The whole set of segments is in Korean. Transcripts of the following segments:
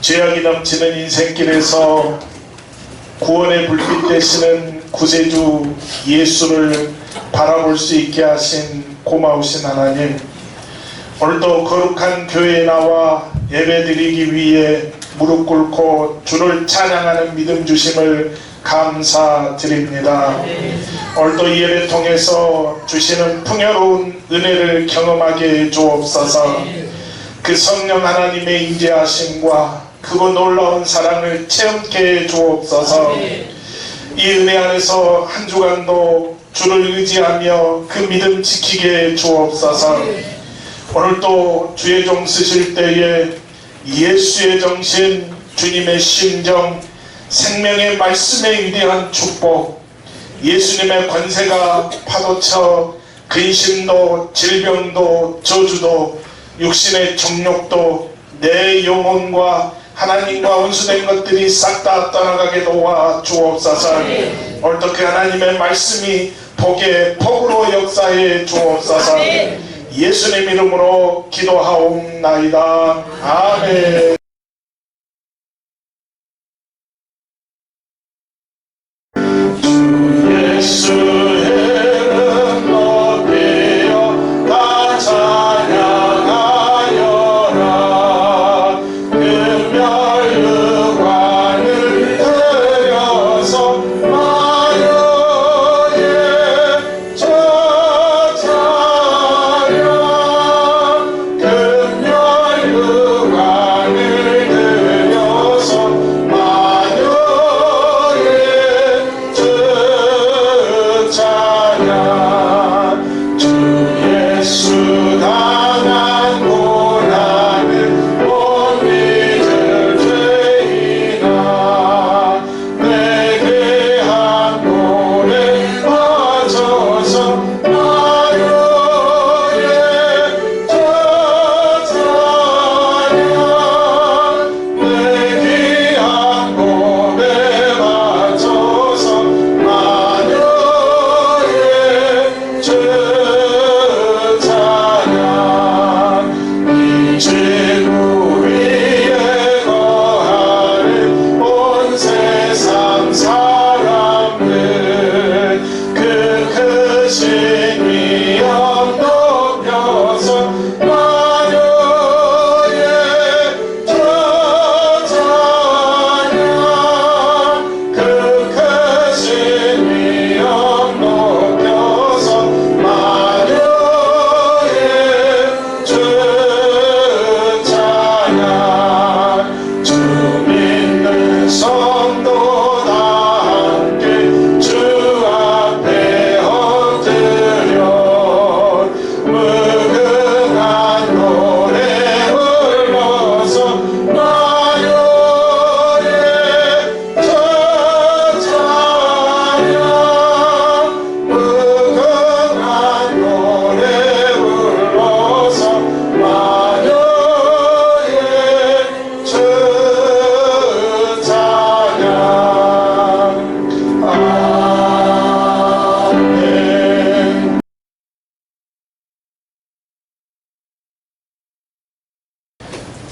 죄악이 넘치는 인생길에서 구원의 불빛 되시는 구세주 예수를 바라볼 수 있게 하신 고마우신 하나님, 오늘도 거룩한 교회에 나와 예배드리기 위해 무릎 꿇고 주를 찬양하는 믿음 주심을 감사드립니다. 오늘도 이 예배 통해서 주시는 풍요로운 은혜를 경험하게 주옵소서. 그 성령 하나님의 인재하심과 크고 놀라운 사랑을 체험케 해 주옵소서. 이 은혜 안에서 한 주간도 주를 의지하며 그 믿음 지키게 해 주옵소서. 오늘도 주의 종 쓰실 때에 예수의 정신, 주님의 심정, 생명의 말씀의 위대한 축복, 예수님의 권세가 파도쳐 근심도, 질병도, 저주도, 육신의 정욕도, 내 영혼과 하나님과 원수된 것들이 싹 다 떠나가게 도와 주옵소서. 오늘도 그 하나님의 말씀이 복의 복으로 역사해 주옵소서. 예수님 이름으로 기도하옵나이다. 아멘.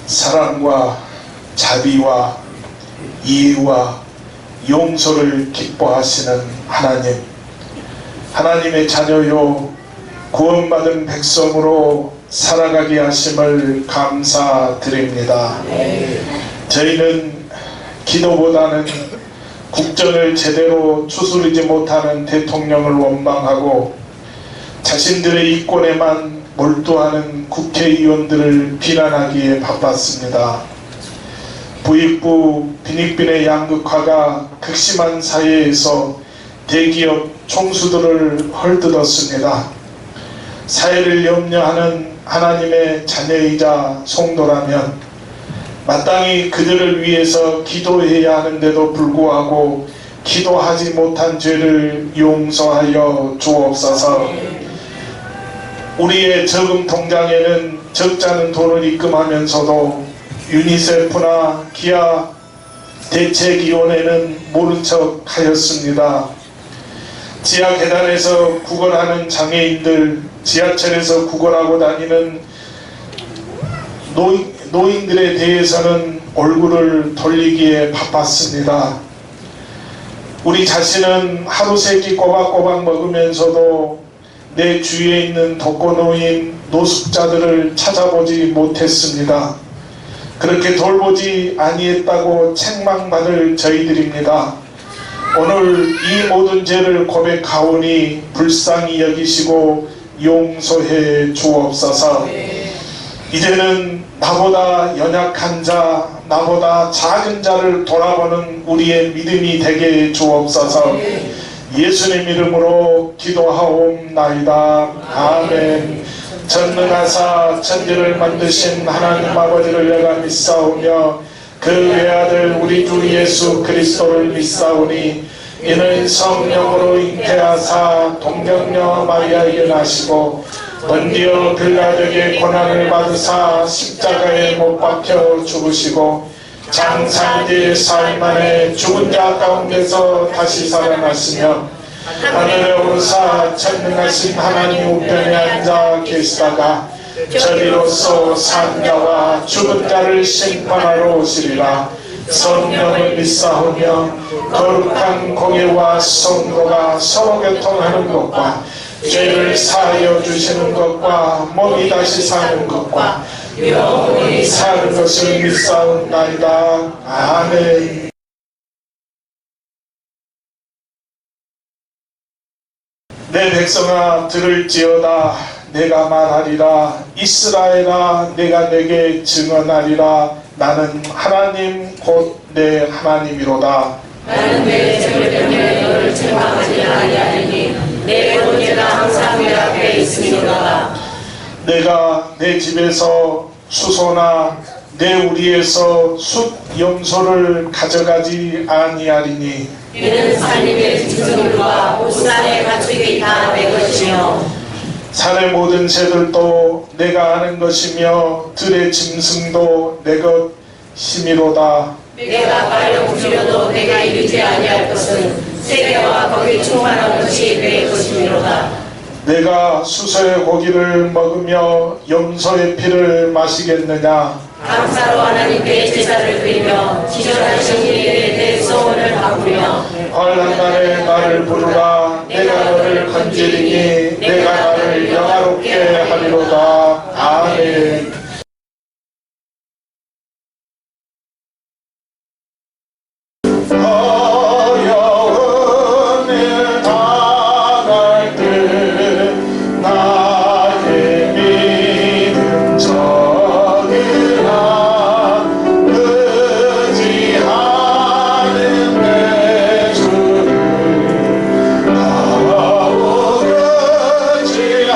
사랑과 자비와 이해와 용서를 기뻐하시는 하나님, 하나님의 자녀요 구원받은 백성으로 살아가게 하심을 감사드립니다. 저희는 기도보다는 국정을 제대로 추스르지 못하는 대통령을 원망하고 자신들의 이권에만 몰두하는 국회의원들을 비난하기에 바빴습니다. 부익부 빈익빈의 양극화가 극심한 사회에서 대기업 총수들을 헐뜯었습니다. 사회를 염려하는 하나님의 자녀이자 성도라면 마땅히 그들을 위해서 기도해야 하는데도 불구하고 기도하지 못한 죄를 용서하여 주옵소서. 우리의 저금 통장에는 적지 않은 돈을 입금하면서도 유니세프나 기아 대책위원회는 모른 척 하였습니다. 지하 계단에서 구걸하는 장애인들, 지하철에서 구걸하고 다니는 노인들에 대해서는 얼굴을 돌리기에 바빴습니다. 우리 자신은 하루 세 끼 꼬박꼬박 먹으면서도 내 주위에 있는 독거노인 노숙자들을 찾아보지 못했습니다. 그렇게 돌보지 아니했다고 책망받을 저희들입니다. 오늘 이 모든 죄를 고백하오니 불쌍히 여기시고 용서해 주옵소서. 이제는 나보다 연약한 자, 나보다 작은 자를 돌아보는 우리의 믿음이 되게 해 주옵소서. 예수님 이름으로 기도하옵나이다. 아멘. 전능하사 천지를 만드신 하나님 아버지를 내가 믿사오며 그 외아들 우리 주 예수 그리스도를 믿사오니 이는 성령으로 잉태하사 동정녀 마리아에게 나시고 번디어 빌라에게 고난을 받으사 십자가에 못 박혀 죽으시고 장사일에 사흘 만에 죽은 자 가운데서 다시 살아났으며 하늘에 오르사 전능하신 하나님 우편에 앉아 계시다가 저리로서 산 자와 죽은 자를 심판하러 오시리라. 성령을 믿사오며 거룩한 공예와 성도가 서로 교통하는 것과 죄를 사하여 주시는 것과 몸이 다시 사는 것과 영원히 사는 것을 믿사옵나이다. 아멘. 내 백성아 들을지어다. 내가 말하리라. 이스라엘아 내가 내게 증언하리라. 나는 하나님 곧 내 하나님이로다. 나는 내 죄를 때문에 너를 책망하지 아니하리니 내 번제가 항상 내 앞에 있으리로다. 내가 내 집에서 수소나 내 우리에서 숫 염소를 가져가지 아니하리니 이는 산림의 짐승들과 옷산의 가축이 다 내 것이며 산의 모든 새들도 내가 아는 것이며 들의 짐승도 내 것이미로다. 내가 발로 부시려도 내가 이르지 아니할 것은 세계와 거기 충만한 것이 내 것이미로다. 내가 수소의 고기를 먹으며 염소의 피를 마시겠느냐. 감사로 하나님께 제사를 드리며 기절하신 이에게 내 소원을 바꾸며 환난 날에 나를 부르라. 내가 너를 건지리니 내가 나를 영화롭게 하리로다. 아멘. 어려운 일 당할 때 나의 믿음 저리라. 의지하는 내 주를 하고 의지합니다.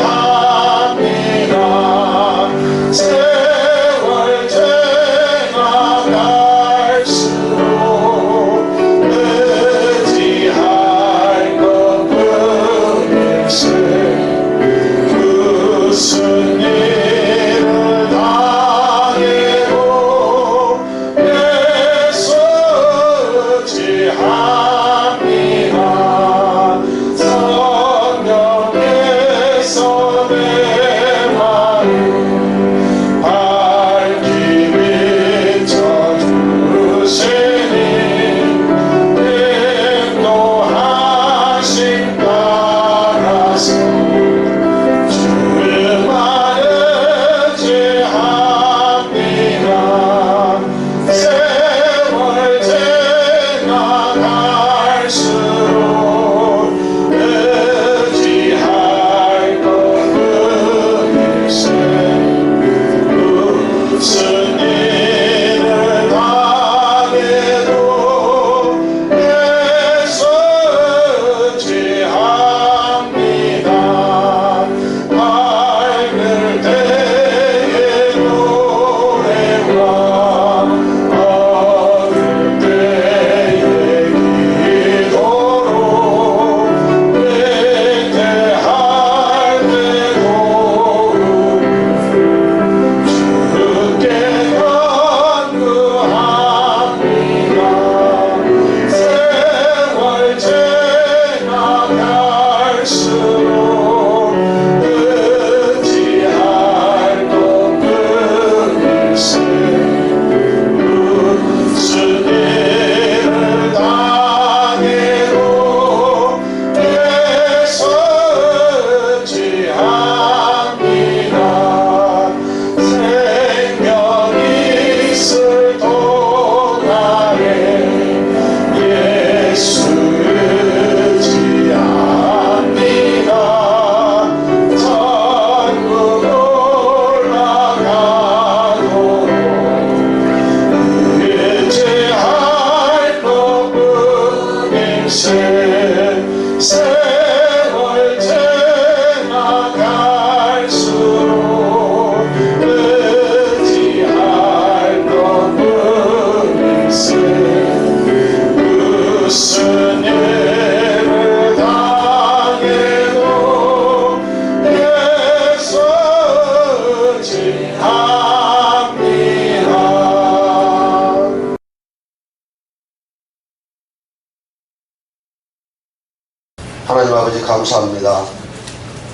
하나님 아버지 감사합니다.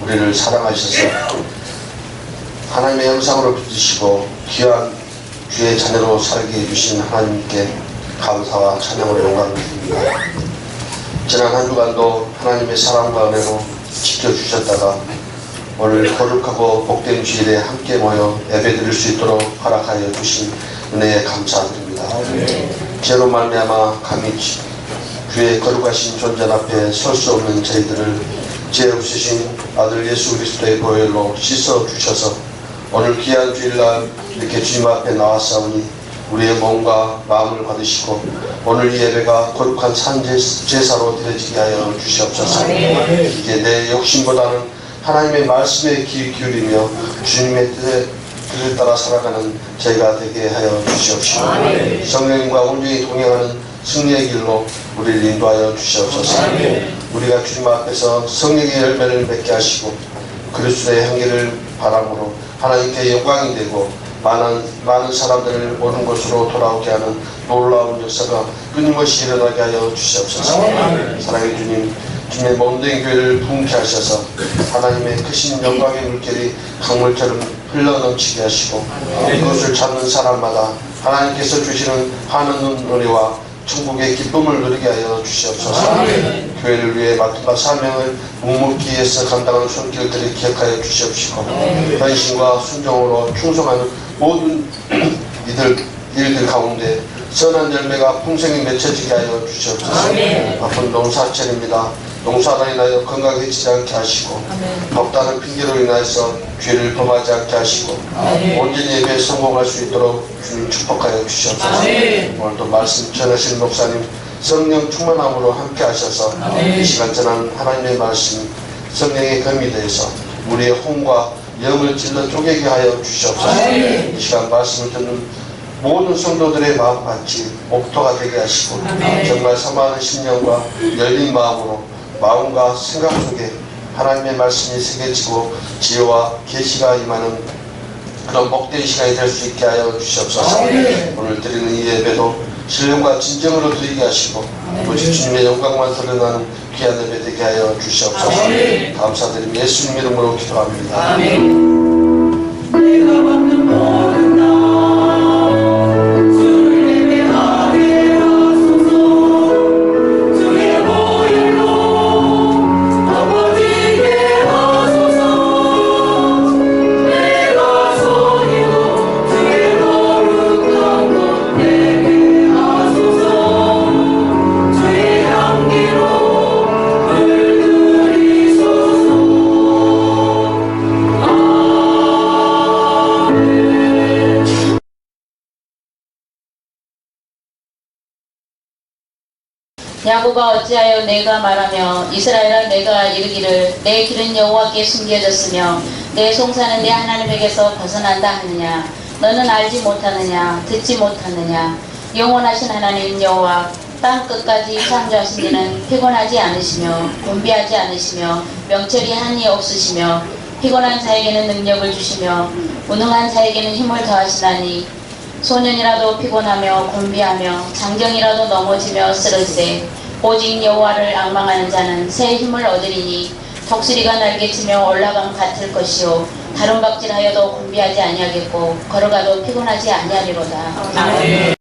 우리를 사랑하셔서 하나님의 형상으로 빚으시고 귀한 주의 자녀로 살게 해주신 하나님께 감사와 찬양으로 영광을 드립니다. 지난 한 주간도 하나님의 사랑과 은혜로 지켜주셨다가 오늘 거룩하고 복된 주일에 함께 모여 예배드릴 수 있도록 허락하여 주신 은혜에 감사드립니다. 죄로 말미암아 감히 주의 거룩하신 존전 앞에 설 수 없는 저희들을 죄 없으신 아들 예수 그리스도의 보혈로 씻어 주셔서 오늘 귀한 주일날 이렇게 주님 앞에 나왔사오니 우리의 몸과 마음을 받으시고 오늘 이 예배가 거룩한 산제사로 드려지게 하여 주시옵소서. 이제 내 욕심보다는 하나님의 말씀에 귀 기울이며 주님의 뜻을 따라 살아가는 저희가 되게 하여 주시옵시고 성령님과 온전히 동행하는 승리의 길로 우리를 인도하여 주시옵소서. 우리가 주님 앞에서 성령의 열매를 맺게 하시고 그리스도의 향기를 바람으로 하나님께 영광이 되고 많은 사람들을 오는 곳으로 돌아오게 하는 놀라운 역사가 끊임없이 일어나게 하여 주시옵소서. 사랑의 주님, 주님의 몸된 교회를 부흥케 하셔서 하나님의 크신 영광의 물결이 강물처럼 흘러넘치게 하시고 이곳을 찾는 사람마다 하나님께서 주시는 한없는 은혜와 천국의 기쁨을 누리게 하여 주시옵소서. 교회를 위해 맡은 바 사명을 묵묵히 해서 감당하는 손길들을 기억하여 주시옵시고 헌신과 순종으로 충성하는 모든 일들 가운데 선한 열매가 풍성히 맺혀지게 하여 주시옵소서. 바쁜 농사철입니다. 농사로 인하여 건강해지지 않게 하시고 덥다는 핑계로 인하여서 죄를 범하지 않게 하시고 온전히 예배에 성공할 수 있도록 주님 축복하여 주시옵소서. 오늘도 말씀 전하신 목사님 성령 충만함으로 함께 하셔서 이 시간 전하는 하나님의 말씀 성령의 검이 되어서 우리의 혼과 영을 찔러 쪼개게 하여 주시옵소서. 이 시간 말씀을 듣는 모든 성도들의 마음같이 목토가 되게 하시고 정말 사모하는 심령과 열린 마음으로 마음과 생각 속에 하나님의 말씀이 새겨지고 지혜와 계시가 임하는 그런 복된 시간이 될 수 있게 하여 주시옵소서. 오늘 드리는 이 예배도 신령과 진정으로 드리게 하시고 오직 주님의 영광만 드러나는 귀한 예배 되게 하여 주시옵소서. 감사드리며 예수님 이름으로 기도합니다. 내가 받는 모든 날 주를 예배하게 하소서. 주의 보혈로 덮어지게 하소서. 내가 손이고 주의 거룩한 것 되게 하소서. 주의 향기로 물들이소서. 야곱아 어찌하여 내가 말하며 이스라엘아 내가 이르기를 내 길은 여호와께 숨겨졌으며 내 송사는 내 하나님에게서 벗어난다 하느냐. 너는 알지 못하느냐 듣지 못하느냐. 영원하신 하나님 여호와 땅 끝까지 창조하신 이는 피곤하지 않으시며 곤비하지 않으시며 명철이 한이 없으시며 피곤한 자에게는 능력을 주시며 무능한 자에게는 힘을 더하시나니 소년이라도 피곤하며 곤비하며 장정이라도 넘어지며 쓰러지되 오직 여호와를 앙망하는 자는 새 힘을 얻으리니 독수리가 날개치며 올라감 같을 것이요 다른 박질하여도 곤비하지 아니하겠고 걸어가도 피곤하지 아니하리로다. 아멘.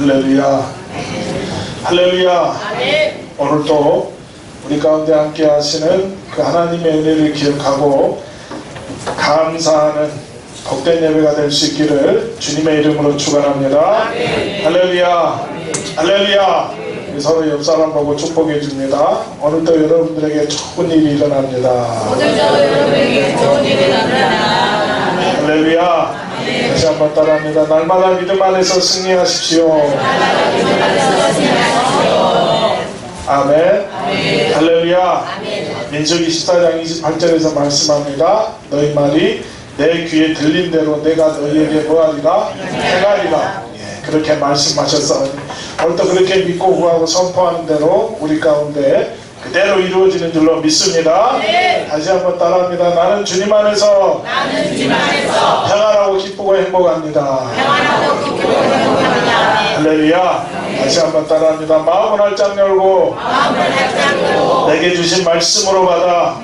할렐루야. 할렐루야. 오늘도 우리 가운데 함께 하시는 그 하나님의 은혜를 기억하고 감사하는 복된 예배가 될 수 있기를 주님의 이름으로 축원합니다. 할렐루야. 할렐루야. 서로 옆 사람 보고 축복해 줍니다. 오늘도 여러분들에게 좋은 일이 일어납니다. 할렐루야. 다시 한번 따라합니다. 날마다 믿음 안에서 승리하십시오. 아멘. 할렐루야. 민수기 14장 28절에서 말씀합니다. 너희 말이 내 귀에 들린 대로 내가 너희에게 뭐하리라? 행하리라. 그렇게 말씀하셔서 오늘도 그렇게 믿고 구하고 선포하는 대로 우리 가운데 그대로 이루어지는 줄로 믿습니다. 다시 한번 따라합니다. 나는 주님 안에서 평안하고 기쁘고 행복합니다. 할렐루야. 다시 한번 따라합니다. 마음을 활짝 열고 내게 주신 말씀으로 받아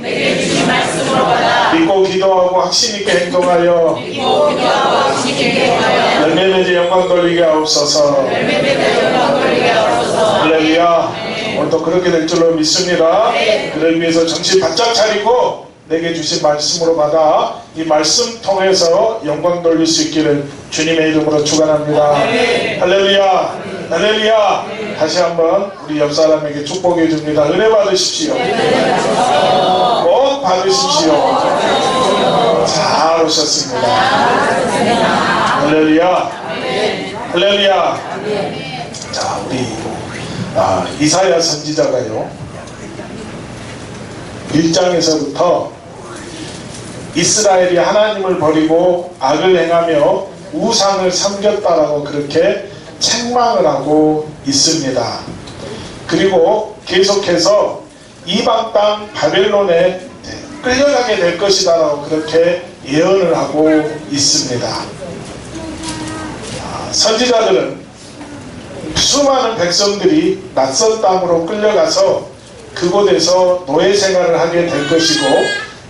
믿고 기도하고 확신 있게 행동하여 열매 맺어 영광 돌리게 하옵소서. 할렐루야. 오늘도 그렇게 될 줄로 믿습니다. 그를 위해서 정신 바짝 차리고 내게 주신 말씀으로 받아 이 말씀 통해서 영광 돌릴 수 있기를 주님의 이름으로 축원합니다. 할렐루야. 할렐루야. 다시 한번 우리 옆 사람에게 축복해 줍니다. 은혜 받으십시오. 꼭 받으십시오. 잘 오셨습니다. 할렐루야. 할렐루야. 자, 우리 이사야 선지자가요 1장에서부터 이스라엘이 하나님을 버리고 악을 행하며 우상을 섬겼다라고 그렇게 책망을 하고 있습니다. 그리고 계속해서 이방 땅 바벨론에 끌려가게 될 것이다 라고 그렇게 예언을 하고 있습니다. 선지자들은 수많은 백성들이 낯선 땅으로 끌려가서 그곳에서 노예 생활을 하게 될 것이고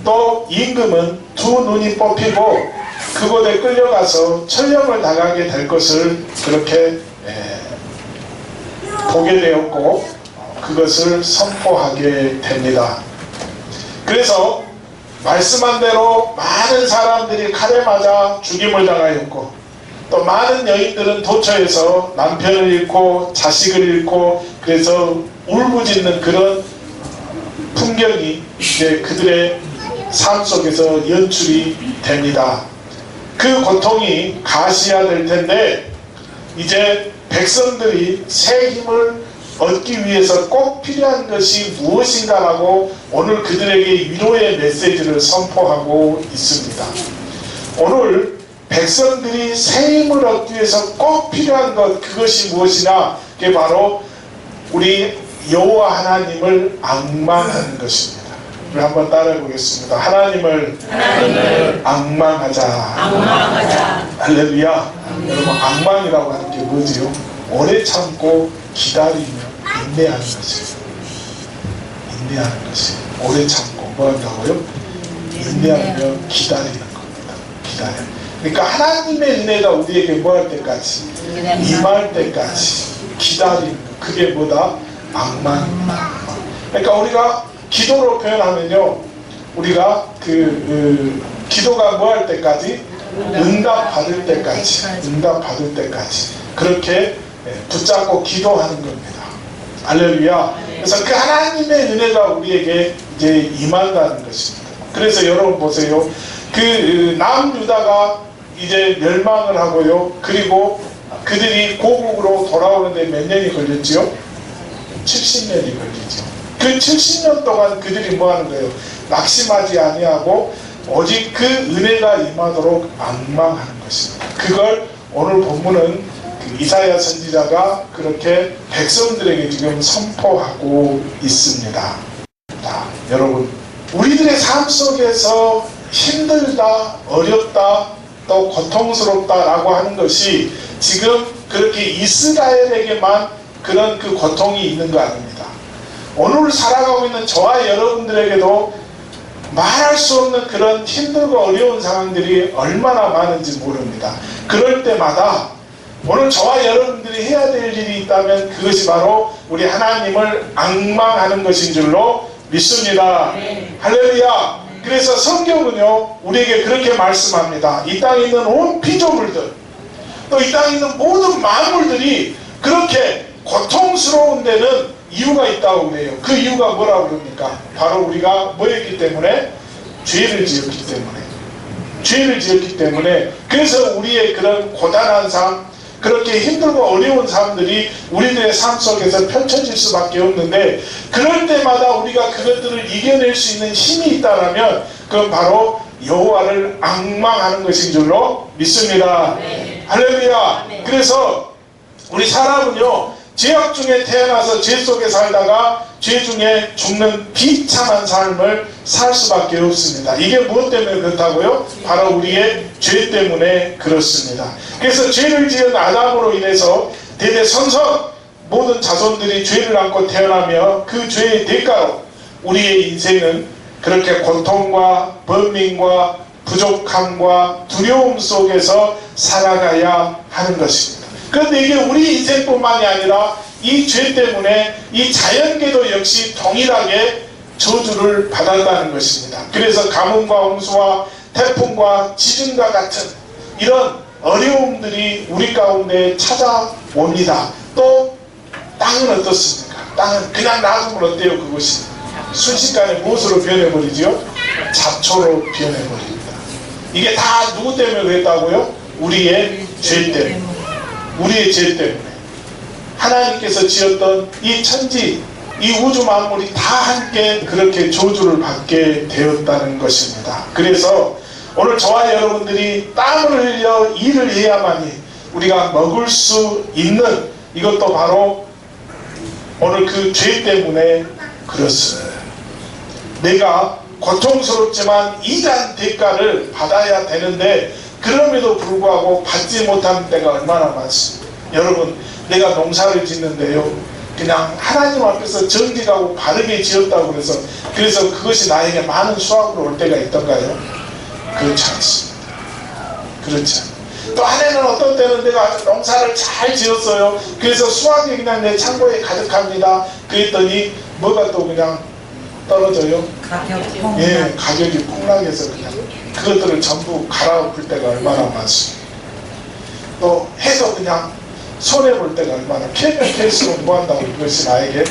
또 임금은 두 눈이 뽑히고 그곳에 끌려가서 천령을 당하게 될 것을 그렇게 보게 되었고 그것을 선포하게 됩니다. 그래서 말씀한 대로 많은 사람들이 칼에 맞아 죽임을 당하였고 또 많은 여인들은 도처에서 남편을 잃고 자식을 잃고 그래서 울부짖는 그런 풍경이 이제 그들의 삶 속에서 연출이 됩니다. 그 고통이 가시화될 텐데 이제 백성들이 새 힘을 얻기 위해서 꼭 필요한 것이 무엇인가라고 오늘 그들에게 위로의 메시지를 선포하고 있습니다. 오늘 백성들이 새 힘을 얻기 위해서 꼭 필요한 것 그것이 무엇이냐? 그게 바로 우리 여호와 하나님을 앙망하는 것입니다. 우리 한번 따라해 보겠습니다. 하나님을 앙망하자. 할렐루야. 여러분 앙망이라고 하는 게 뭐지요? 오래 참고 기다리며 인내하는 것이에요. 인내하는 것이 오래 참고 뭐 한다고요? 인내하며 기다리는 겁니다. 기다려. 그러니까 하나님의 은혜가 우리에게 뭐 할 때까지 임할 때까지 기다리는 것. 그게 뭐다? 앙망. 그러니까 우리가 기도로 표현하면요 우리가 기도가 뭐 할 때까지 응답 받을 때까지 그렇게 붙잡고 기도하는 겁니다. 할렐루야. 그래서 그 하나님의 은혜가 우리에게 이제 임한다는 것입니다. 그래서 여러분 보세요. 그 남유다가 이제 멸망을 하고요. 그리고 그들이 고국으로 돌아오는데 몇 년이 걸렸지요? 70년이 걸리죠. 그 70년 동안 그들이 뭐 하는 거예요? 낙심하지 아니하고 오직 그 은혜가 임하도록 앙망하는 것입니다. 그걸 오늘 본문은 그 이사야 선지자가 그렇게 백성들에게 지금 선포하고 있습니다. 자, 여러분 우리들의 삶 속에서 힘들다, 어렵다, 또 고통스럽다라고 하는 것이 지금 그렇게 이스라엘에게만 그런 그 고통이 있는 거 아닙니다. 오늘 살아가고 있는 저와 여러분들에게도 말할 수 없는 그런 힘들고 어려운 상황들이 얼마나 많은지 모릅니다. 그럴 때마다 오늘 저와 여러분들이 해야 될 일이 있다면 그것이 바로 우리 하나님을 앙망하는 것인 줄로 믿습니다. 할렐루야. 그래서 성경은요 우리에게 그렇게 말씀합니다. 이 땅에 있는 온 피조물들, 또 이 땅에 있는 모든 만물들이 그렇게 고통스러운 데는 이유가 있다고 그래요. 그 이유가 뭐라고 그럽니까? 바로 우리가 뭐였기 때문에? 죄를 지었기 때문에. 죄를 지었기 때문에. 그래서 우리의 그런 고단한 삶, 그렇게 힘들고 어려운 삶들이 우리들의 삶 속에서 펼쳐질 수밖에 없는데, 그럴 때마다 우리가 그것들을 이겨낼 수 있는 힘이 있다면 그건 바로 여호와를 앙망하는 것인 줄로 믿습니다. 할렐루야. 그래서 우리 사람은요 죄악 중에 태어나서 죄 속에 살다가 죄 중에 죽는 비참한 삶을 살 수밖에 없습니다. 이게 무엇 때문에 그렇다고요? 바로 우리의 죄 때문에 그렇습니다. 그래서 죄를 지은 아담으로 인해서 대대손손 모든 자손들이 죄를 안고 태어나며 그 죄의 대가로 우리의 인생은 그렇게 고통과 번민과 부족함과 두려움 속에서 살아가야 하는 것입니다. 그런데 이게 우리 인생뿐만이 아니라 이 죄 때문에 이 자연계도 역시 동일하게 저주를 받았다는 것입니다. 그래서 가뭄과 홍수와 태풍과 지진과 같은 이런 어려움들이 우리 가운데 찾아옵니다. 또 땅은 어떻습니까? 땅은 그냥 놔두면 어때요? 그것이 순식간에 무엇으로 변해버리죠? 잡초로 변해버립니다. 이게 다 누구 때문에 그랬다고요? 우리의 죄 때문에. 우리의 죄 때문에. 하나님께서 지었던 이 천지, 이 우주 만물이 다 함께 그렇게 저주를 받게 되었다는 것입니다. 그래서 오늘 저와 여러분들이 땀을 흘려 일을 해야만이 우리가 먹을 수 있는, 이것도 바로 오늘 그 죄 때문에 그렇습니다. 내가 고통스럽지만 일한 대가를 받아야 되는데 그럼에도 불구하고 받지 못하는 때가 얼마나 많습니다. 여러분, 내가 농사를 짓는데요 그냥 하나님 앞에서 정직하고 바르게 지었다고 그래서 그것이 나에게 많은 수확으로 올 때가 있던가요? 그렇지 않습니다. 그렇지 않습니다. 또 한해는 어떤 때는 내가 농사를 잘 지었어요. 그래서 수확이 그냥 내 창고에 가득합니다. 그랬더니 뭐가 또 그냥 떨어져요? 가격이 폭락해서 그냥 그것들을 전부 갈아엎을 때가 얼마나 많습니다. 또 해서 그냥 손해볼 때가 얼마나, 캐면 캘수록 뭐한다고 그것이 나에게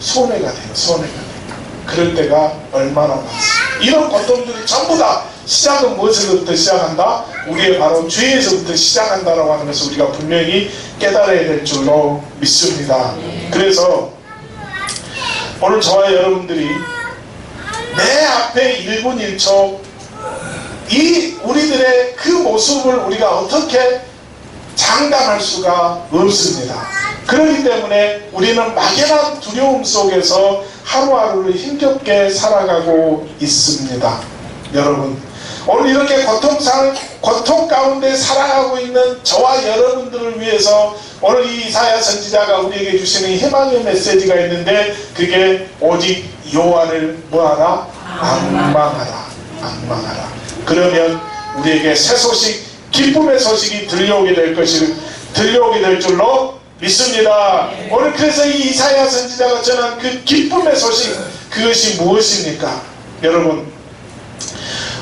손해가 돼요. 손해가 돼요. 그럴 때가 얼마나 많습니다. 이런 고통들이 전부 다 시작은 무엇에서부터 시작한다? 우리의 바로 죄에서부터 시작한다라고 하는 것을 우리가 분명히 깨달아야 될 줄로 믿습니다. 그래서 오늘 저와 여러분들이 내 앞에 1분 1초 이 우리들의 그 모습을 우리가 어떻게 장담할 수가 없습니다. 그렇기 때문에 우리는 막연한 두려움 속에서 하루하루를 힘겹게 살아가고 있습니다. 여러분, 오늘 이렇게 고통 가운데 살아가고 있는 저와 여러분들을 위해서 오늘 이 이사야 선지자가 우리에게 주시는 희망의 메시지가 있는데, 그게 오직 여호와를 뭐하라? 앙망하라. 앙망하라. 그러면 우리에게 새 소식, 기쁨의 소식이 들려오게 될 줄로 믿습니다. 오늘 그래서 이 이사야 선지자가 전한 그 기쁨의 소식, 그것이 무엇입니까? 여러분,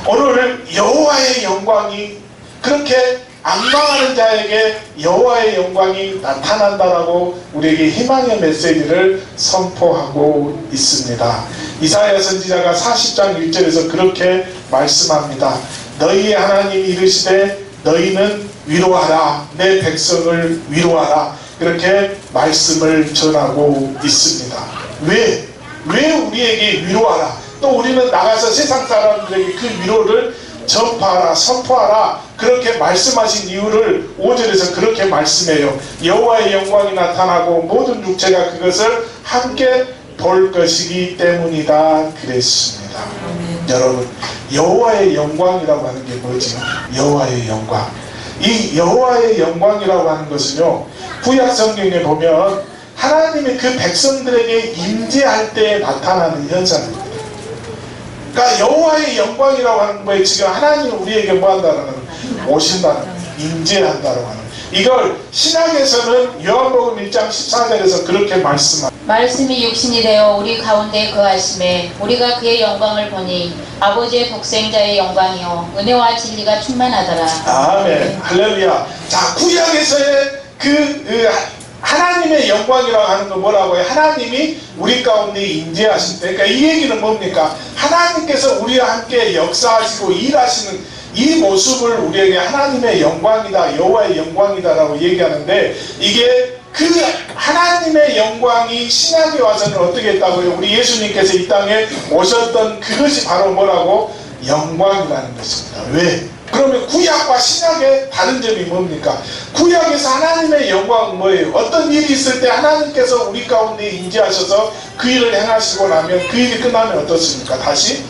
오늘 여호와의 영광이, 그렇게 앙망하는 자에게 여호와의 영광이 나타난다라고 우리에게 희망의 메시지를 선포하고 있습니다. 이사야 선지자가 40장 1절에서 그렇게 말씀합니다. 너희의 하나님이 이르시되 너희는 위로하라, 내 백성을 위로하라, 그렇게 말씀을 전하고 있습니다. 왜 우리에게 위로하라? 또 우리는 나가서 세상 사람들에게 그 위로를 전파하라, 선포하라, 그렇게 말씀하신 이유를 5절에서 그렇게 말씀해요. 여호와의 영광이 나타나고 모든 육체가 그것을 함께 볼 것이기 때문이다 그랬습니다. 여러분, 여호와의 영광이라고 하는 게 뭐지요? 여호와의 영광. 이 여호와의 영광이라고 하는 것은요, 구약 성경에 보면 하나님이 그 백성들에게 임재할 때 나타나는 현상입니다. 그러니까 여호와의 영광이라고 하는 거에 지금 하나님은 우리에게 뭐 한다는 거예요? 오신다는 거예요. 임재한다라고 하는 거예요. 이걸 신약에서는 요한복음 1장 14절에서 그렇게 말씀합니다. 말씀이 육신이 되어 우리 가운데 거하심에 우리가 그의 영광을 보니 아버지의 독생자의 영광이요 은혜와 진리가 충만하더라. 아멘. 할렐루야. 자, 구약에서의 하나님의 영광이라고 하는 건 뭐라고 해요? 하나님이 우리 가운데 임재하실 때, 그러니까 이 얘기는 뭡니까? 하나님께서 우리와 함께 역사하시고 일하시는 이 모습을 우리에게 하나님의 영광이다, 여호와의 영광이다라고 얘기하는데, 이게 그 하나님의 영광이 신약에 와서는 어떻게 했다고요? 우리 예수님께서 이 땅에 오셨던 그것이 바로 뭐라고? 영광이라는 것입니다. 왜? 그러면 구약과 신약의 다른 점이 뭡니까? 구약에서 하나님의 영광은 뭐예요? 어떤 일이 있을 때 하나님께서 우리 가운데 임재하셔서 그 일을 행하시고 나면 그 일이 끝나면 어떻습니까? 다시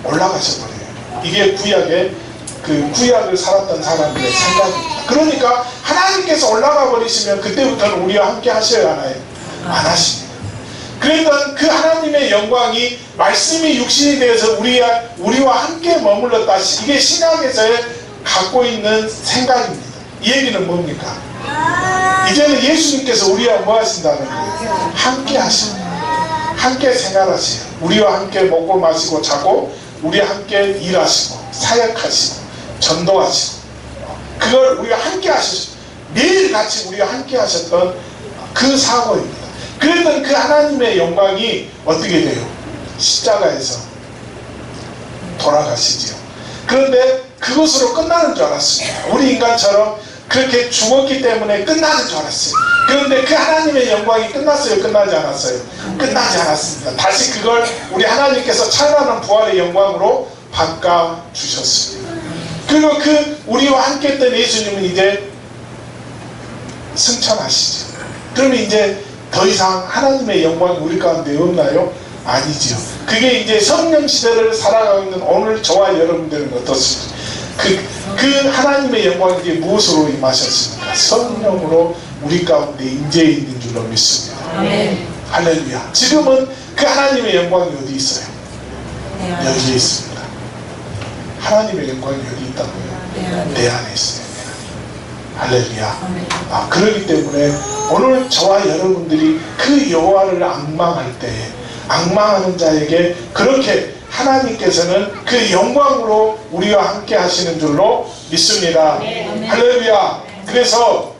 올라가셔버려요. 이게 구약을 살았던 사람들의 생각입니다. 그러니까 하나님께서 올라가 버리시면 그때부터는 우리와 함께 하셔야 하나요? 안 하십니다. 그러니까 그 하나님의 영광이 말씀이 육신이 되어서 우리와 함께 머물렀다. 이게 신약에서의 갖고 있는 생각입니다. 이 얘기는 뭡니까? 이제는 예수님께서 우리와 뭐 하신다는 거예요? 함께 하십니다. 함께 생활하세요. 우리와 함께 먹고 마시고 자고 우리와 함께 일하시고 사역하시고 전도하시고 그걸 우리가 함께 하시고 매일같이 우리와 함께 하셨던 그 사고입니다. 그랬던 그 하나님의 영광이 어떻게 돼요? 십자가에서 돌아가시지요. 그런데 그것으로 끝나는 줄 알았습니다. 우리 인간처럼 그렇게 죽었기 때문에 끝나는 줄 알았어요. 그런데 그 하나님의 영광이 끝났어요? 끝나지 않았어요? 끝나지 않았습니다. 다시 그걸 우리 하나님께서 찬란한 부활의 영광으로 바꿔주셨습니다. 그리고 우리와 함께 했던 예수님은 이제 승천하시죠. 그러면 이제 더 이상 하나님의 영광이 우리 가운데 없나요? 아니지요. 그게 이제 성령 시대를 살아가고 있는 오늘 저와 여러분들은 어떻습니까? 그 하나님의 영광이 이제 무엇으로 임하셨습니까? 성령으로 우리 가운데 임재해 있는 줄로 믿습니다. 아멘. 할렐루야. 지금은 그 하나님의 영광이 어디 있어요? 여기에 있습니다. 하나님의 영광이 여기 있다고요? 내 안에 있어요. 할렐루야. 그렇기 때문에 오늘 저와 여러분들이 그 여호와를 앙망할 때 앙망하는 자에게 그렇게 하나님께서는 그 영광으로 우리와 함께 하시는 줄로 믿습니다. 할렐루야. 그래서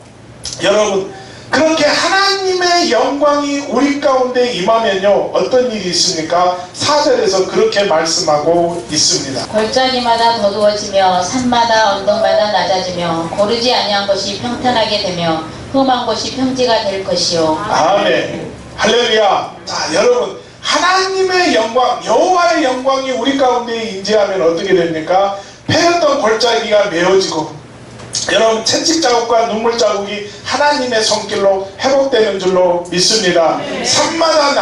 여러분 그렇게 하나님의 영광이 우리 가운데 임하면요 어떤 일이 있습니까? 4절에서 그렇게 말씀하고 있습니다. 골짜기마다 더두어지며 산마다 언덕마다 낮아지며 고르지 아니한 것이 평탄하게 되며 험한 곳이 평지가 될 것이요. 아멘. 할렐루야. 자, 여러분 하나님의 영광, 여호와의 영광이 우리 가운데 임재하면 어떻게 됩니까? 패였던 골짜기가 메어지고 여러분 채찍 자국과 눈물 자국이 하나님의 손길로 회복되는 줄로 믿습니다. 산마다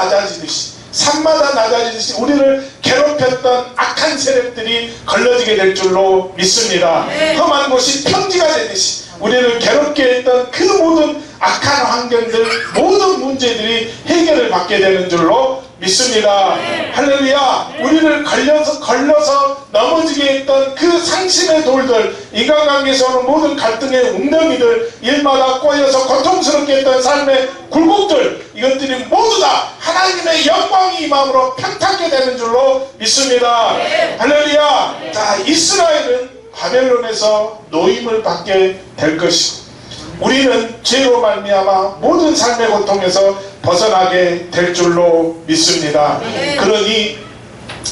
낮아지듯이 우리를 괴롭혔던 악한 세력들이 걸러지게 될 줄로 믿습니다. 험한 곳이 평지가 되듯이 우리를 괴롭게 했던 그 모든 악한 환경들, 모든 문제들이 해결을 받게 되는 줄로 믿습니다. 할렐루야. 우리를 걸러서 넘어지게 했던 그 상심의 돌들, 인간관계에서 오는 모든 갈등의 웅덩이들, 일마다 꼬여서 고통스럽게 했던 삶의 굴곡들, 이것들이 모두 다 하나님의 영광이 임함으로 평탄하게 되는 줄로 믿습니다. 할렐루야. 자, 이스라엘은 바벨론에서 노임을 받게 될 것이고 우리는 죄로 말미암아 모든 삶의 고통에서 벗어나게 될 줄로 믿습니다. 그러니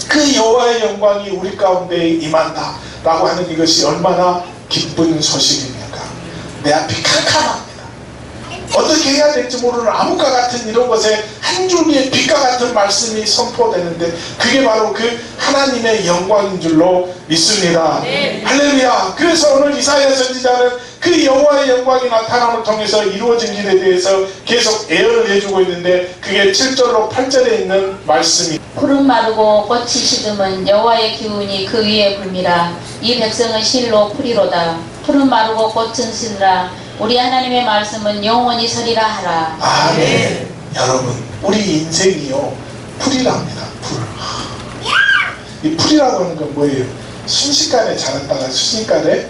그 여호와의 영광이 우리 가운데 임한다 라고 하는 이것이 얼마나 기쁜 소식입니까? 내 앞이 캄캄합니다. 어떻게 해야 될지 모르는 암흑과 같은 이런 것에 한 줄기의 빛과 같은 말씀이 선포되는데 그게 바로 그 하나님의 영광인 줄로 믿습니다. 할렐루야. 그래서 오늘 이사야 선지자는 그 여호와의 영광이 나타남을 통해서 이루어진 일에 대해서 계속 예언을 해주고 있는데 그게 7절로 8절에 있는 말씀이 푸른 마르고 꽃이 시듬은 여호와의 기운이 그 위에 불미라. 이 백성은 실로 풀이로다. 푸른 마르고 꽃은 시드라. 우리 하나님의 말씀은 영원히 서리라 하라. 아멘. 여러분 우리 인생이요 풀이랍니다. 이 풀이라고 하는 건 뭐예요? 순식간에 자랐다가 순식간에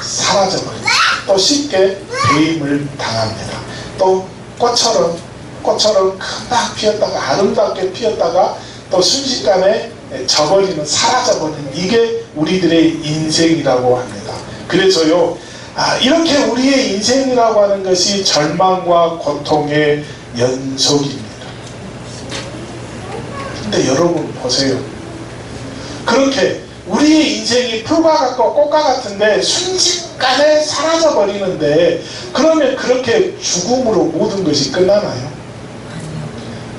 사라져버려요. 또 쉽게 배임을 당합니다. 또 꽃처럼 금방 피었다가 아름답게 피었다가 또 순식간에 져버리는, 사라져버리는, 이게 우리들의 인생이라고 합니다. 그래서요, 이렇게 우리의 인생이라고 하는 것이 절망과 고통의 연속입니다. 근데 여러분 보세요. 그렇게 우리의 인생이 풀과 같고 꽃과 같은데 순식간에 사라져 버리는데, 그러면 그렇게 죽음으로 모든 것이 끝나나요?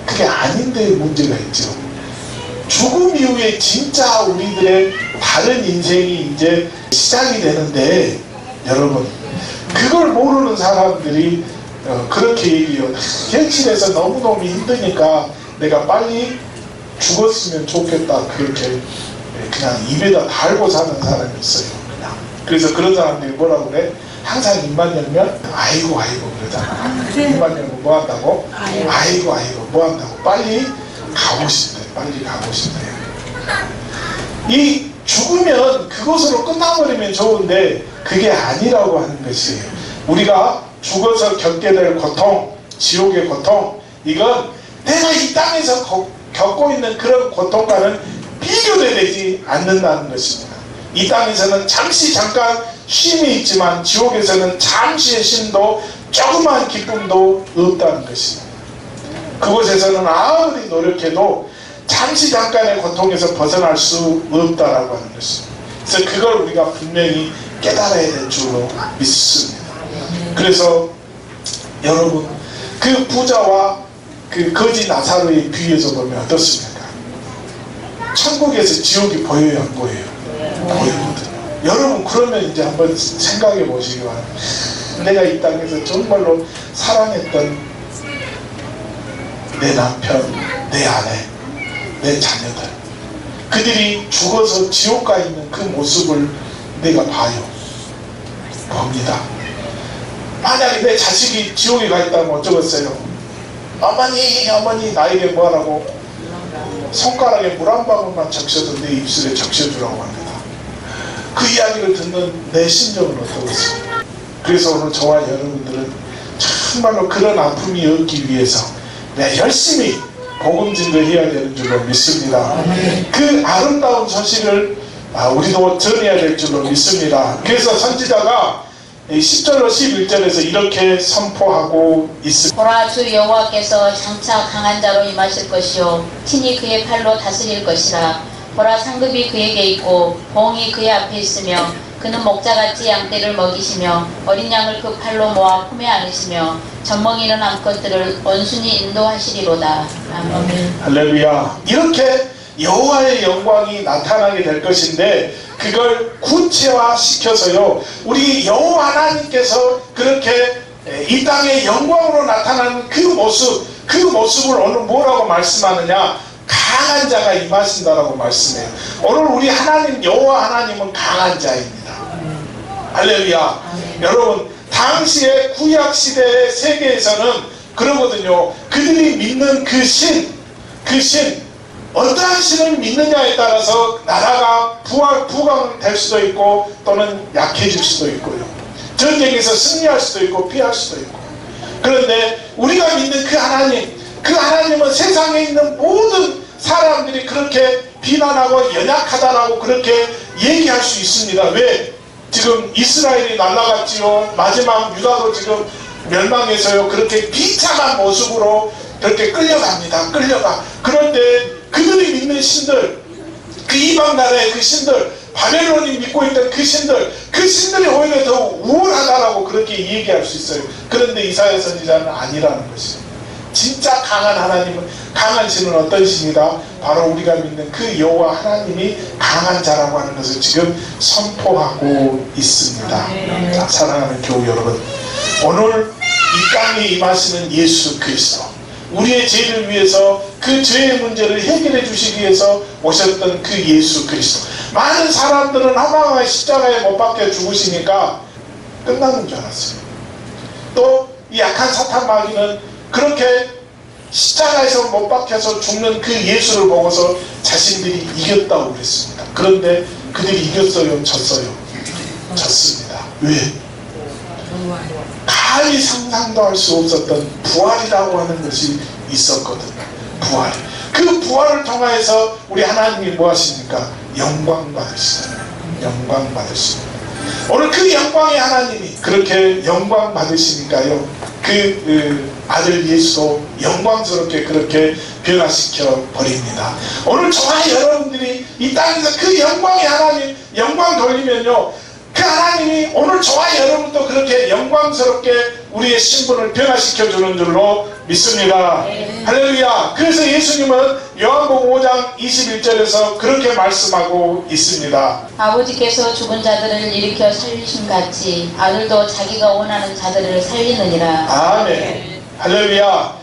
그게 아닌데 문제가 있죠. 죽음 이후에 진짜 우리들의 다른 인생이 이제 시작이 되는데, 여러분 그걸 모르는 사람들이 그렇게 얘기해요. 현실에서 너무너무 힘드니까 내가 빨리 죽었으면 좋겠다, 그렇게 그냥 입에다 달고 사는 사람이 있어요. 그냥. 그래서 그런 사람들이 뭐라고 그래? 항상 입만 열면 아이고 그러잖아. 입만 열면 뭐 한다고? 아이고 뭐 한다고? 빨리 가고 싶대. 빨리 가고 싶대요. 이 죽으면 그것으로 끝나버리면 좋은데 그게 아니라고 하는 것이에요. 우리가 죽어서 겪게 될 고통, 지옥의 고통, 이건 내가 이 땅에서 겪고 있는 그런 고통과는 비교되지 않는다는 것입니다. 이 땅에서는 잠깐 쉼이 있지만 지옥에서는 잠시의 쉼도 조그마한 기쁨도 없다는 것입니다. 그곳에서는 아무리 노력해도 잠깐의 고통에서 벗어날 수 없다라고 하는 것입니다. 그래서 그걸 우리가 분명히 깨달아야 될 줄로 믿습니다. 그래서 여러분, 그 부자와 그 거지 나사로의 비유에서 보면 어떻습니까? 천국에서 지옥이 보여요, 안 보여요? 보이거든요. 여러분, 그러면 이제 한번 생각해 보시기 바랍니다. 내가 이 땅에서 정말로 사랑했던 내 남편, 내 아내, 내 자녀들, 그들이 죽어서 지옥 가 있는 그 모습을 내가 봐요. 봅니다. 만약에 내 자식이 지옥에 가 있다면 어쩌겠어요? 어머니 나에게 뭐하라고? 손가락에 물 한 방울만 적셔서 내 입술에 적셔주라고 합니다. 그 이야기를 듣는 내 심정은 어떠겠습니까? 그래서 오늘 저와 여러분들은 정말로 그런 아픔이 없기 위해서 내가 열심히 복음 증거해야 되는 줄로 믿습니다. 그 아름다운 소식을 우리도 전해야 될 줄로 믿습니다. 그래서 선지자가 10절로 11절에서 이렇게 선포하고 있습니다. 보라, 주 여호와께서 장차 강한 자로 임하실 것이요 친히 그의 팔로 다스릴 것이라. 보라, 상급이 그에게 있고 봉이 그의 앞에 있으며 그는 목자같이 양떼를 먹이시며 어린 양을 그 팔로 모아 품에 안으시며 젖먹이는 암컷들을 온순히 인도하시리로다. 아멘. 할렐루야. 이렇게 여호와의 영광이 나타나게 될 것인데, 그걸 구체화시켜서요, 우리 여호와 하나님께서 그렇게 이 땅의 영광으로 나타나는 그 모습을 오늘 뭐라고 말씀하느냐? 강한 자가 임하신다라고 말씀해요. 오늘 우리 하나님, 여호와 하나님은 강한 자입니다. 할렐루야. 여러분, 당시의 구약시대의 세계에서는 그러거든요. 그들이 믿는 그 신, 어떠한 신을 믿느냐에 따라서 나라가 부강될 수도 있고 또는 약해질 수도 있고요. 전쟁에서 승리할 수도 있고 피할 수도 있고. 그런데 우리가 믿는 그 하나님은 세상에 있는 모든 사람들이 그렇게 비난하고 연약하다라고 그렇게 얘기할 수 있습니다. 왜? 지금 이스라엘이 날아갔지요. 마지막 유다도 지금 멸망해서요. 그렇게 비참한 모습으로 그렇게 끌려갑니다. 그런데 그들이 믿는 신들, 그 이방 나라의 그 신들, 바벨론이 믿고 있던 그 신들이 오히려 더 우월하다라고 그렇게 얘기할 수 있어요. 그런데 이사야 선지자는 아니라는 것이에요. 진짜 강한 하나님은, 강한 신은 어떤 신이다? 바로 우리가 믿는 그 여호와 하나님이 강한 자라고 하는 것을 지금 선포하고 있습니다. 자, 사랑하는 교우 여러분, 오늘 이 땅에 임하시는 예수 그리스도, 우리의 죄를 위해서 그 죄의 문제를 해결해 주시기 위해서 오셨던 그 예수 그리스도, 많은 사람들은 허망하게 십자가에 못 박혀 죽으시니까 끝나는 줄 알았어요. 또 이 약한 사탄 마귀는 그렇게 십자가에서 못 박혀서 죽는 그 예수를 보고서 자신들이 이겼다고 그랬습니다. 그런데 그들이 이겼어요? 졌어요? 졌습니다. 왜? 감히 상상도 할 수 없었던 부활이라고 하는 것이 있었거든요. 부활. 그 부활을 통하여서 우리 하나님이 뭐 하십니까? 영광 받으시잖아요. 영광 받으시고 오늘 그 영광의 하나님이 그렇게 영광 받으시니까요, 그 아들 예수도 영광스럽게 그렇게 변화시켜 버립니다. 오늘 저와 여러분들이 이 땅에서 그 영광의 하나님 영광 돌리면요, 그 하나님이 오늘 저와 여러분도 그렇게 영광스럽게 우리의 신분을 변화시켜 주는 줄로 믿습니다. 할렐루야. 그래서 예수님은 요한복음 5장 21절에서 그렇게 말씀하고 있습니다. 아버지께서 죽은 자들을 일으켜 살리신 같이 아들도 자기가 원하는 자들을 살리느니라. 아멘. 할렐루야.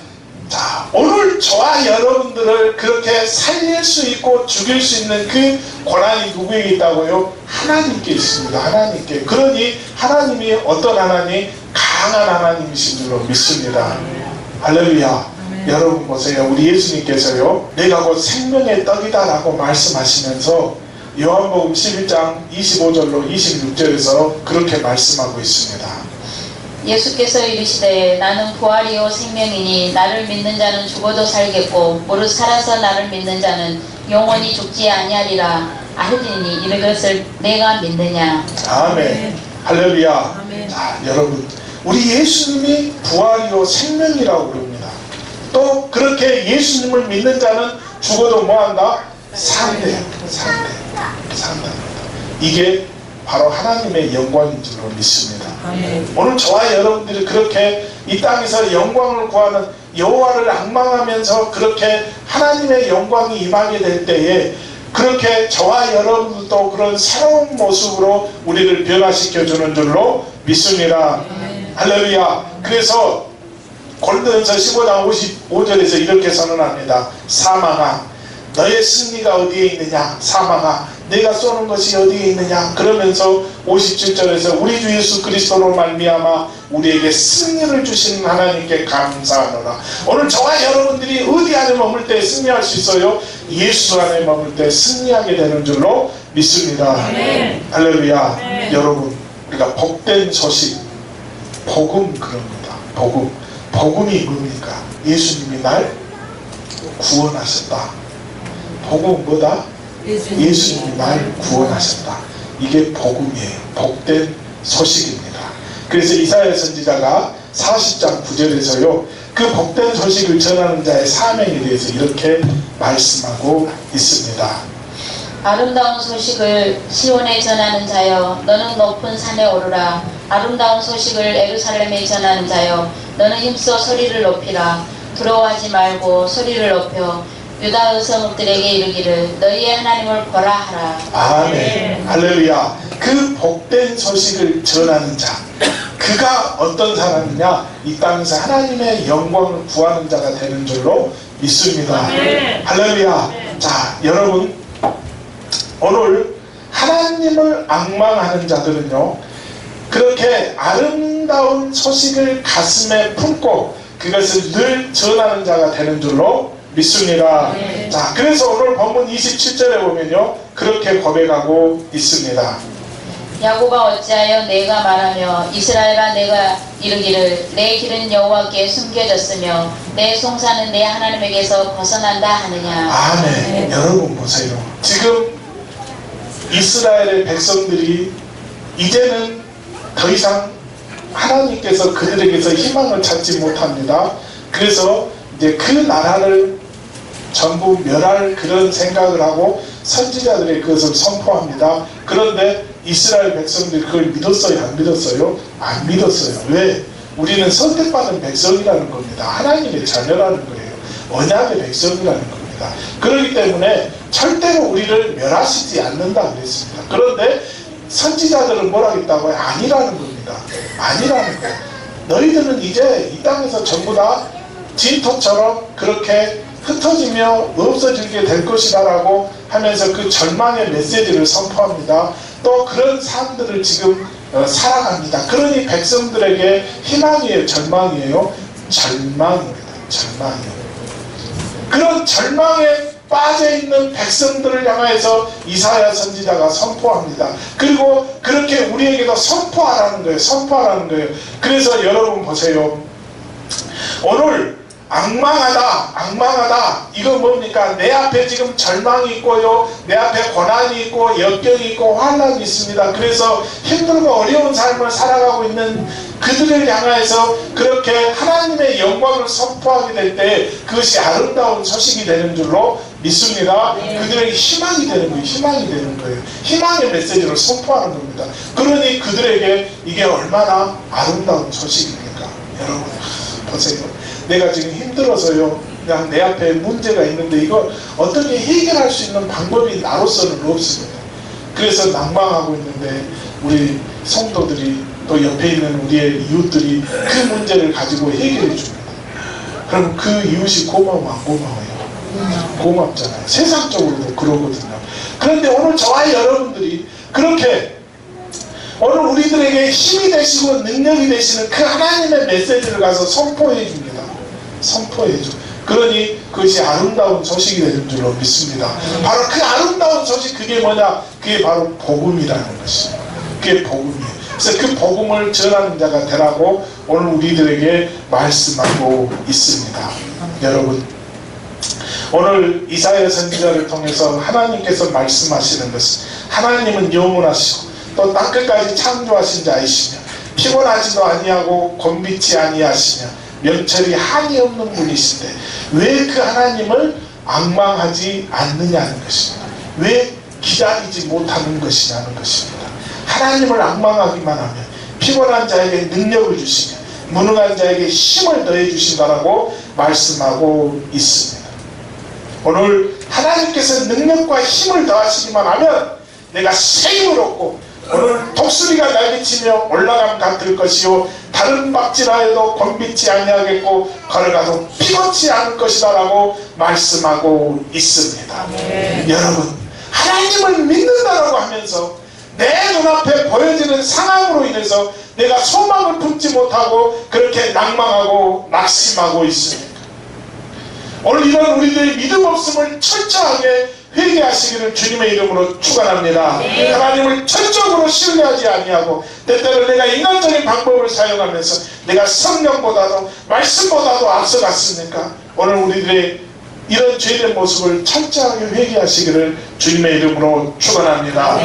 자, 오늘 저와 여러분들을 그렇게 살릴 수 있고 죽일 수 있는 그 권한이 누구에게 있다고요? 하나님께 있습니다. 하나님께. 그러니 하나님이 어떤 하나님? 강한 하나님이신 줄로 믿습니다. 할렐루야. 여러분 보세요. 우리 예수님께서요, 내가 곧 생명의 떡이다 라고 말씀하시면서 요한복음 11장 25절로 26절에서 그렇게 말씀하고 있습니다. 예수께서 이르시되 나는 부활이요 생명이니 나를 믿는 자는 죽어도 살겠고 무릇 살아서 나를 믿는 자는 영원히 죽지 아니하리라 하리니 이것을 내가 믿느냐. 아멘. 할렐루야. 아멘. 자, 여러분, 우리 예수님이 부활이요 생명이라고 그럽니다. 또 그렇게 예수님을 믿는 자는 죽어도 뭐한다? 산대요. 산다. 이게 바로 하나님의 영광인 줄로 믿습니다. 아멘. 오늘 저와 여러분들이 그렇게 이 땅에서 영광을 구하는 여호와를 앙망하면서 그렇게 하나님의 영광이 임하게 될 때에 그렇게 저와 여러분들도 그런 새로운 모습으로 우리를 변화시켜 주는 줄로 믿습니다. 할렐루야. 그래서 고린도전서 15장 55절에서 이렇게 선언합니다. 사망아 너의 승리가 어디에 있느냐? 사망아 내가 쏘는 것이 어디에 있느냐? 그러면서 57절에서 우리 주 예수 그리스도로 말미암아 우리에게 승리를 주시는 하나님께 감사하노라. 오늘 저와 여러분들이 어디 안에 머물 때 승리할 수 있어요? 예수 안에 머물 때 승리하게 되는 줄로 믿습니다. 아멘. 할렐루야. 아멘. 여러분, 우리가 복된 소식, 복음 그럽니다. 복음이 뭡니까? 예수님이 날 구원하셨다. 복음은 뭐다? 예수님이 날 구원하셨다. 이게 복음이에요. 복된 소식입니다. 그래서 이사야 선지자가 40장 9절에서요 그 복된 소식을 전하는 자의 사명에 대해서 이렇게 말씀하고 있습니다. 아름다운 소식을 시온에 전하는 자여 너는 높은 산에 오르라. 아름다운 소식을 에루살렘에 전하는 자여 너는 힘써 소리를 높이라. 부러워하지 말고 소리를 높여 유다 의성읍들에게 이르기를 너희의 하나님을 보라 하라. 아멘. 할렐루야. 그 복된 소식을 전하는 자, 그가 어떤 사람이냐? 이 땅에서 하나님의 영광을 구하는 자가 되는 줄로 믿습니다. 할렐루야. 자, 여러분, 오늘 하나님을 앙망하는 자들은요 그렇게 아름다운 소식을 가슴에 품고 그것을 늘 전하는 자가 되는 줄로 믿습니다. 자, 그래서 오늘 본문 27절에 보면요 그렇게 고백하고 있습니다. 야곱아 어찌하여 내가 말하며 이스라엘아 내가 이르기를 내 길은 여호와께 숨겨졌으며 내 송사는 내 하나님에게서 벗어난다 하느냐. 아멘. 여러분 보세요. 지금 이스라엘의 백성들이 이제는 더 이상 하나님께서 그들에게서 희망을 찾지 못합니다. 그래서 이제 그 나라를 전부 멸할 그런 생각을 하고 선지자들의 그것을 선포합니다. 그런데 이스라엘 백성들이 그걸 믿었어요? 안 믿었어요? 안 믿었어요. 왜? 우리는 선택받은 백성이라는 겁니다. 하나님의 자녀라는 거예요. 언약의 백성이라는 겁니다. 그렇기 때문에 절대로 우리를 멸하시지 않는다 그랬습니다. 그런데 선지자들은 뭐라 했다고요? 아니라는 겁니다. 아니라는 거예요. 너희들은 이제 이 땅에서 전부 다 진토처럼 그렇게 흩어지며 없어지게 될 것이다 라고 하면서 그 절망의 메시지를 선포합니다. 또 그런 사람들을 지금 살아갑니다. 그러니 백성들에게 희망이에요? 절망이에요? 절망입니다. 절망이에요. 그런 절망의 빠져있는 백성들을 향해서 이사야 선지자가 선포합니다. 그리고 그렇게 우리에게도 선포하라는 거예요. 선포하라는 거예요. 그래서 여러분 보세요. 오늘 악망하다 이거 뭡니까? 내 앞에 지금 절망이 있고요, 내 앞에 고난이 있고 역경이 있고 환난이 있습니다. 그래서 힘들고 어려운 삶을 살아가고 있는 그들을 향해서 그렇게 하나님의 영광을 선포하게 될 때 그것이 아름다운 소식이 되는 줄로 믿습니다. 그들에게 희망이 되는 거예요. 희망이 되는 거예요. 희망의 메시지를 선포하는 겁니다. 그러니 그들에게 이게 얼마나 아름다운 소식입니까? 여러분 보세요. 내가 지금 힘들어서요, 그냥 내 앞에 문제가 있는데 이걸 어떻게 해결할 수 있는 방법이 나로서는 없습니다. 그래서 낭망하고 있는데 우리 성도들이 또 옆에 있는 우리의 이웃들이 그 문제를 가지고 해결해 줍니다. 그럼 그 이웃이 고마워 안 고마워요? 고맙잖아요. 세상적으로도 그러거든요. 그런데 오늘 저와 여러분들이 그렇게 오늘 우리들에게 힘이 되시고 능력이 되시는 그 하나님의 메시지를 가서 선포해 줍니다. 선포해 줘. 그러니 그것이 아름다운 소식이 되는 줄로 믿습니다. 바로 그 아름다운 소식, 그게 뭐냐? 그게 바로 복음이라는 것입니다. 그게 복음이에요. 그래서 그 복음을 전하는 자가 되라고 오늘 우리들에게 말씀하고 있습니다. 여러분, 오늘 이사야 선지자를 통해서 하나님께서 말씀하시는 것은 하나님은 영원하시고 또 땅끝까지 창조하신 자이시며 피곤하지도 아니하고 곤비치 아니하시며 명철이 한이 없는 분이신데 왜 그 하나님을 앙망하지 않느냐는 것입니다. 왜 기다리지 못하는 것이냐는 것입니다. 하나님을 앙망하기만 하면 피곤한 자에게 능력을 주시며 무능한 자에게 힘을 더해 주신다라고 말씀하고 있습니다. 오늘 하나님께서 능력과 힘을 더하시기만 하면 내가 새 힘을 얻고 오늘 독수리가 날개치며 올라감 같을 것이요 다른 박질하여도 곤비치 아니하겠고 걸어가도 피곤치 않을 것이다 라고 말씀하고 있습니다. 여러분, 하나님을 믿는다라고 하면서 내 눈앞에 보여지는 상황으로 인해서 내가 소망을 품지 못하고 그렇게 낭망하고 낙심하고 있습니다. 오늘 이런 우리들의 믿음 없음을 철저하게 회개하시기를 주님의 이름으로 축원합니다. 하나님을 철저하게 신뢰하지 아니하고 때때로 내가 인간적인 방법을 사용하면서 내가 성령보다도 말씀보다도 앞서갔습니까? 오늘 우리들의 이런 죄된 모습을 철저하게 회개하시기를 주님의 이름으로 축원합니다.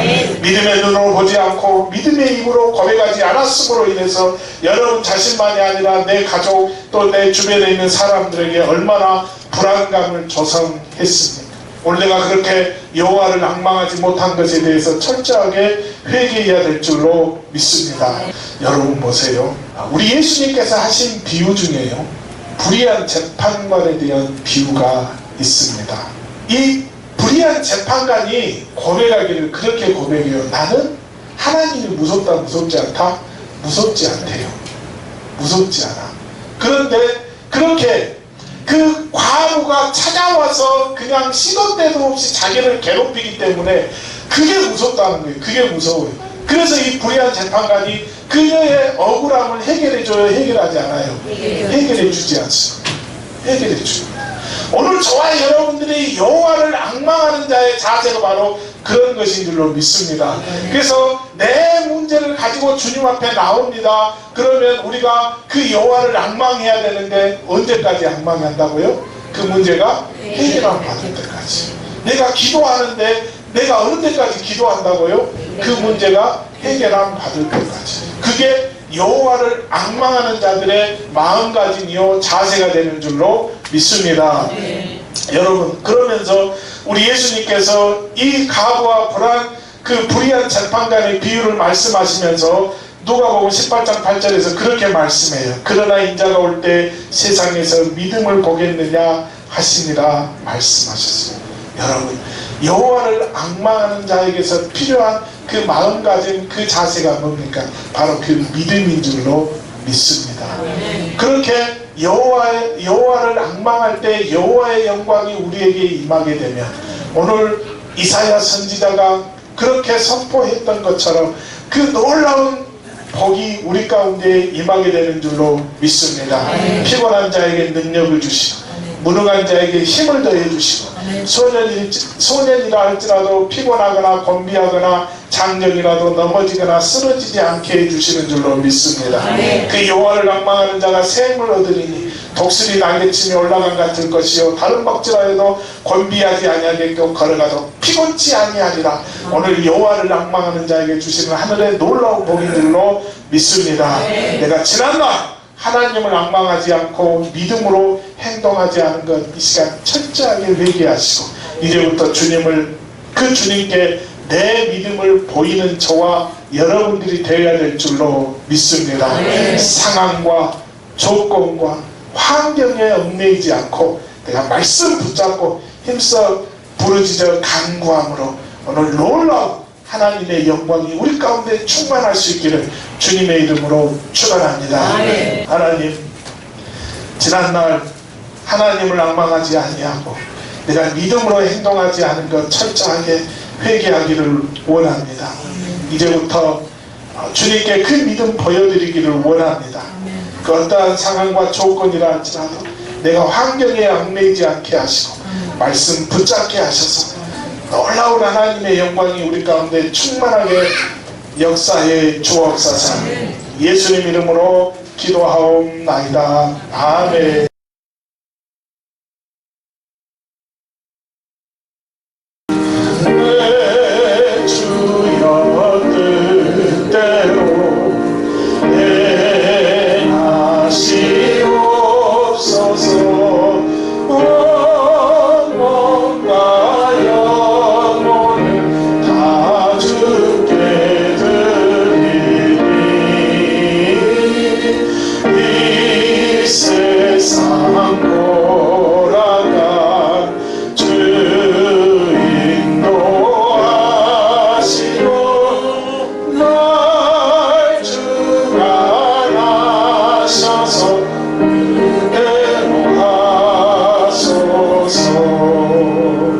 믿음의 눈으로 보지 않고 믿음의 입으로 고백하지 않았음으로 인해서 여러분 자신만이 아니라 내 가족 또 내 주변에 있는 사람들에게 얼마나 불안감을 조성했습니까? 오늘 내가 그렇게 여호와를 낭망하지 못한 것에 대해서 철저하게 회개해야 될 줄로 믿습니다. 여러분 보세요. 우리 예수님께서 하신 비유 중에요, 불의한 재판관에 대한 비유가 있습니다. 이 불의한 재판관이 고백하기를 그렇게 고백해요. 나는 하나님이 무섭다 무섭지 않다? 무섭지 않대요. 무섭지 않아. 그런데 그렇게 그 과부가 찾아와서 그냥 시도 때도 없이 자기를 괴롭히기 때문에 그게 무섭다는 거예요. 그게 무서워요. 그래서 이 불의한 재판관이 그녀의 억울함을 해결해줘요? 해결하지 않아요? 해결해주지 않습니다. 해결해줍니다. 오늘 저와 여러분들이 여호와를 앙망하는 자의 자세가 바로 그런 것인 줄로 믿습니다. 그래서 내 문제를 가지고 주님 앞에 나옵니다. 그러면 우리가 그 여호와를 앙망해야 되는데 언제까지 앙망해야 한다고요? 그 문제가 해결함 받을 때까지. 내가 기도하는데 내가 어느 때까지 기도한다고요? 그 문제가 해결함 받을 때까지. 그게 여호와를 앙망하는 자들의 마음가짐이요 자세가 되는 줄로 믿습니다. 여러분, 그러면서 우리 예수님께서 이 가부와 그 불의한 재판관의 비유를 말씀하시면서 누가복음 18장 8절에서 그렇게 말씀해요. 그러나 인자가 올 때 세상에서 믿음을 보겠느냐 하시니라 말씀하셨어요. 여러분, 여호와를 앙망하는 자에게서 필요한 그 마음가짐, 그 자세가 뭡니까? 바로 그 믿음인 줄로 믿습니다. 그렇게 여호와를 앙망할 때 여호와의 영광이 우리에게 임하게 되면 오늘 이사야 선지자가 그렇게 선포했던 것처럼 그 놀라운 복이 우리 가운데 임하게 되는 줄로 믿습니다. 피곤한 자에게 능력을 주시고 무능한 자에게 힘을 더해 주시고 소년이라 할지라도 피곤하거나 곤비하거나 장정이라도 넘어지거나 쓰러지지 않게 해주시는 줄로 믿습니다. 그 여호와를 낭망하는 자가 샘을 얻으리니 독수리 날개치며 올라간 같을 것이요 다른 먹지라도 곤비하지 아니하겠고 걸어가도 피곤치 아니하리라. 오늘 여호와를 낭망하는 자에게 주시는 하늘의 놀라운 복인 줄로 믿습니다. 내가 지난날 하나님을 낭망하지 않고 믿음으로 행동하지 않은 것 이 시간 철저하게 회개하시고 이제부터 그 주님께 내 믿음을 보이는 저와 여러분들이 되어야 될 줄로 믿습니다. 상황과 조건과 환경에 얽매이지 않고 내가 말씀 붙잡고 힘써 부르짖어 간구함으로 오늘 놀라운 하나님의 영광이 우리 가운데 충만할 수 있기를 주님의 이름으로 축원합니다. 하나님, 지난날 하나님을 낭망하지 아니하고 내가 믿음으로 행동하지 않은 것 철저하게 회개하기를 원합니다. 이제부터 주님께 그 믿음 보여드리기를 원합니다. 그 어떠한 상황과 조건이라 할지라도 내가 환경에 얽매이지 않게 하시고 말씀 붙잡게 하셔서 놀라운 하나님의 영광이 우리 가운데 충만하게 역사해 주옵소서. 예수님 이름으로 기도하옵나이다. 아멘. 내 주여 뜻대로 행하시옵소서.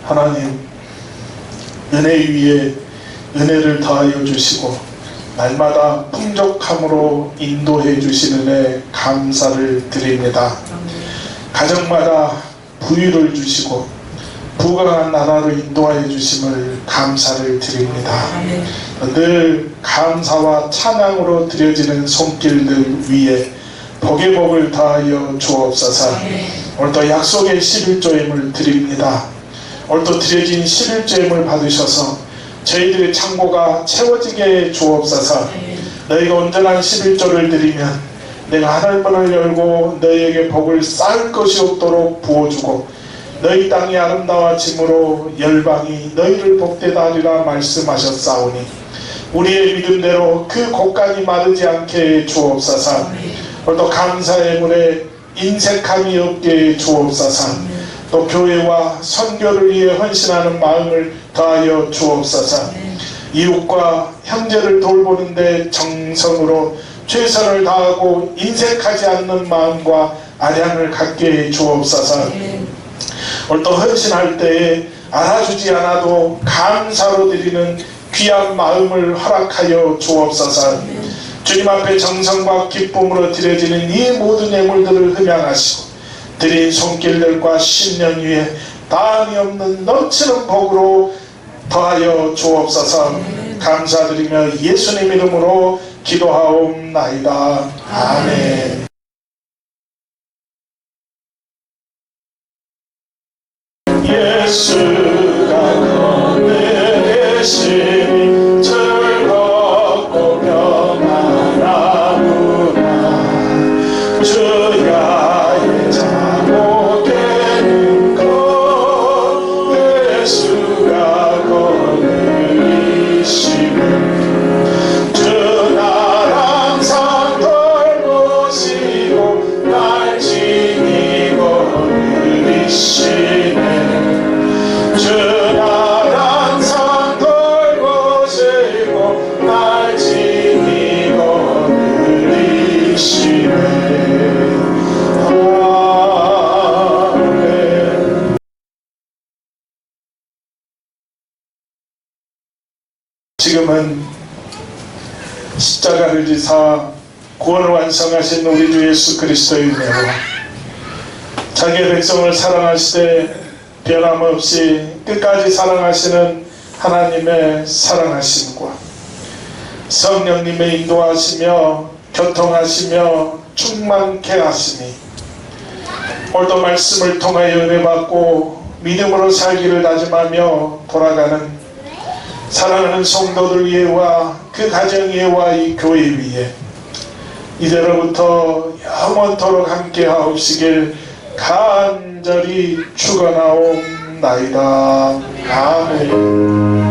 하나님, 은혜 위에 은혜를 더하여 주시고 날마다 풍족함으로 인도해 주시는 은혜 감사를 드립니다. 가정마다 부유를 주시고 부강한 나라로 인도하여 주심을 감사를 드립니다. 늘 감사와 찬양으로 드려지는 손길들 위에 복의 복을 더하여 주옵소서. 오늘도 약속의 11조임을 드립니다. 오늘도 드려진 11조임을 받으셔서 저희들의 창고가 채워지게 해 주옵소서. 너희가 온전한 11조를 드리면 내가 하늘문을 열고 너희에게 복을 쌓을 것이 없도록 부어주고 너희 땅이 아름다워짐으로 열방이 너희를 복되다 하리라 말씀하셨사오니 우리의 믿음대로 그 곳간이 마르지 않게 해 주옵소서. 오늘도 감사의 문에 인색함이 없게 해 주옵소서. 또 교회와 선교를 위해 헌신하는 마음을 더하여 주옵소서. 이웃과 형제를 돌보는데 정성으로 최선을 다하고 인색하지 않는 마음과 아량을 갖게 해 주옵소서. 오늘도 헌신할 때에 알아주지 않아도 감사로 드리는 귀한 마음을 허락하여 주옵소서. 주님 앞에 정성과 기쁨으로 드려지는 이 모든 예물들을 흠양하시고 드린 손길들과 신령 위에 다함이 없는 넘치는 복으로 더하여 주옵소서. 감사드리며 예수님 이름으로 기도하옵나이다. 아멘. 예수가 걷는 대신 즐겁고 평안하구나. 주야의 자복되는 것 예수가 거느리시네. 주 날 항상 돌보시고 날 지니 거느리시네. 주 날 항상 돌보시고 날 지니 거느리시네. 아멘. 지금은 십자가를 지사 구원을 완성하신 우리 주 예수 그리스도의 은혜로 자기의 백성을 사랑하시되 변함없이 끝까지 사랑하시는 하나님의 사랑하심과 성령님의 인도하시며 교통하시며 충만케 하시니 오늘도 말씀을 통하여 은혜받고 믿음으로 살기를 다짐하며 돌아가는 사랑하는 성도들 위에와 그 가정 위에와 이 교회 위에 이제로부터 영원토록 함께 하옵시길 간절히 축원하옵나이다. 아멘.